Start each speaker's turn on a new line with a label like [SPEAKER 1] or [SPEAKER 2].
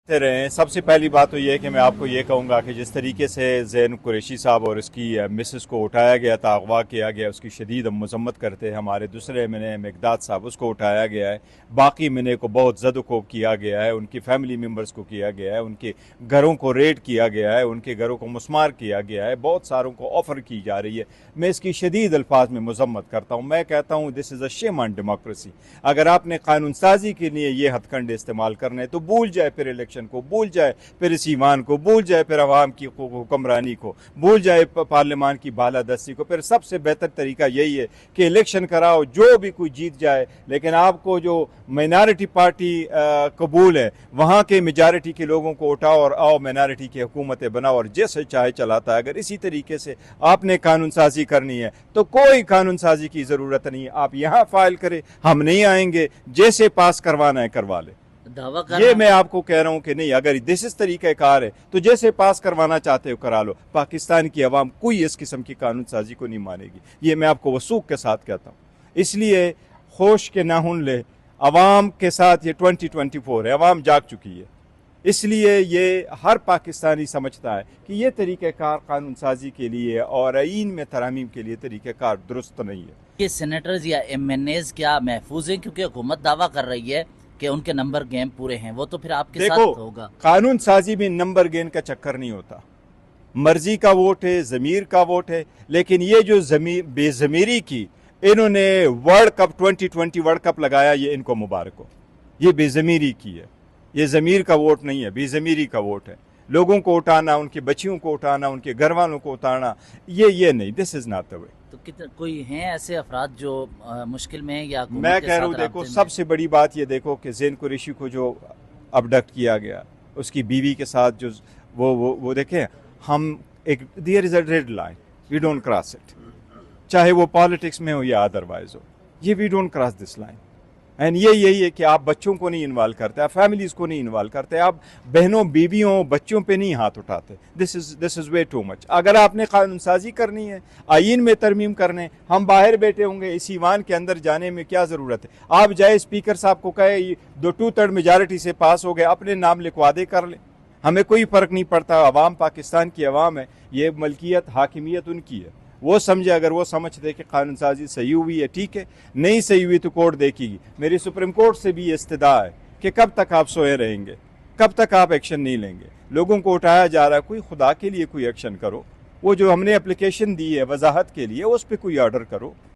[SPEAKER 1] रहे। सबसे पहली बात तो ये है कि मैं आपको ये कहूँगा कि जिस तरीके से ज़ैन कुरैशी साहब और उसकी मिसेस को उठाया गया था, अगवा किया गया, उसकी शदीद हम मजम्मत करते हैं। हमारे दूसरे एमएनए मिकदाद साहब, उसको उठाया गया है। बाकी एमएनए को बहुत ज़द-ओ-कोब किया गया है, उनकी फैमिली मेम्बर्स को किया गया है, उनके घरों को रेड किया गया है, उनके घरों को मुस्मार किया गया है, बहुत सारों को ऑफ़र की जा रही है। मैं इसकी शदीद अल्फाज में मजम्मत करता हूँ। मैं कहता हूँ this is a shame on democracy. अगर आपने कानून साजी के लिए ये हथकंडे इस्तेमाल करने तो भूल जाए फिर इलेक्शन को, भूल जाए फिर इस ईमान को, भूल जाए फिर अवाम की हुक्मरानी को, भूल जाए पार्लियामान की बालादस्ती को। फिर सबसे बेहतर तरीका यही है कि इलेक्शन कराओ, जो भी कोई जीत जाए, लेकिन आपको जो माइनॉरिटी पार्टी कबूल है वहाँ के मेजॉरिटी के लोगों को उठाओ और आओ माइनॉरिटी की हुकूमतें बनाओ और जैसे चाहे चलाता है। अगर इसी तरीके से आपने कानून साजी करनी है तो कोई कानून साजी की ज़रूरत नहीं है। आप यहाँ फाइल करें, हम नहीं आएंगे, जैसे पास करवाना है करवा ले।
[SPEAKER 2] दावा
[SPEAKER 1] ये मैं आपको कह रहा हूँ कि नहीं, अगर दिस इस तरीका कार है तो जैसे पास करवाना चाहते हो करा लो। पाकिस्तान की आवाम कोई इस किस्म की कानून साजी को नहीं मानेगी, ये मैं आपको वसूख के साथ कहता हूँ। इसलिए होश के नाहुन ले, अवाम के साथ ये 2024 है, अवाम जाग चुकी है। इसलिए ये हर पाकिस्तानी समझता है कि ये तरीक़ाकार कानून साजी के लिए और आईन में तरामीम के लिए तरीक़ाकार दुरुस्त नहीं है।
[SPEAKER 2] ये सेनेटर्स या एमएनएज क्या महफूज हैं, क्योंकि हुकूमत दावा कर रही है कि उनके नंबर गेम पूरे हैं, वो तो फिर आपके साथ होगा।
[SPEAKER 1] कानून साजी में नंबर गेम का चक्कर नहीं होता, मर्जी का वोट है, ज़मीर का वोट है। लेकिन ये जो बेज़मीरी की इन्होंने वर्ल्ड कप 2020 वर्ल्ड कप लगाया, ये इनको मुबारक हो। ये बेज़मीरी की है, ये ज़मीर का वोट नहीं है, बेज़मीरी का वोट है। लोगों को उठाना, उनके बच्चियों को उठाना, उनके घर वालों को उठाना, ये नहीं, this is not the way.
[SPEAKER 2] तो कितने कोई हैं ऐसे अफराद जो मुश्किल में हैं या
[SPEAKER 1] मैं कह रहा हूँ, देखो सबसे बड़ी बात ये देखो कि ज़ैन कुरैशी को जो अबडक्ट किया गया, उसकी बीवी के साथ जो वो देखें, हम एक there is a red line, we don't cross it, चाहे वो पॉलिटिक्स में हो या अदरवाइज हो। ये we don't cross this line. And यही है कि आप बच्चों को नहीं इन्वॉल्व करते, आप फैमिलीज़ को नहीं इन्वॉल्व करते, आप बहनों, बीवियों, बच्चों पे नहीं हाथ उठाते। This is way too much. अगर आपने कानून साजी करनी है, आईन में तरमीम करने, हम बाहर बैठे होंगे, इस ईवान के अंदर जाने में क्या ज़रूरत है? आप जाए स्पीकर साहब को कहे 2/3 मेजॉरिटी से पास हो गए, अपने नाम लिखवा दे, कर ले, हमें कोई फ़र्क नहीं पड़ता। अवाम पाकिस्तान की अवाम है, ये मलकियत, हाकिमियत उनकी है। वो समझे, अगर वो समझते कि कानून साजी सही हुई है ठीक है, नहीं सही हुई तो कोर्ट देखेगी। मेरी सुप्रीम कोर्ट से भी ये इस्तदा है कि कब तक आप सोए रहेंगे, कब तक आप एक्शन नहीं लेंगे? लोगों को उठाया जा रहा है, कोई खुदा के लिए कोई एक्शन करो। वो जो हमने एप्लीकेशन दी है वजाहत के लिए, उस पर कोई ऑर्डर करो।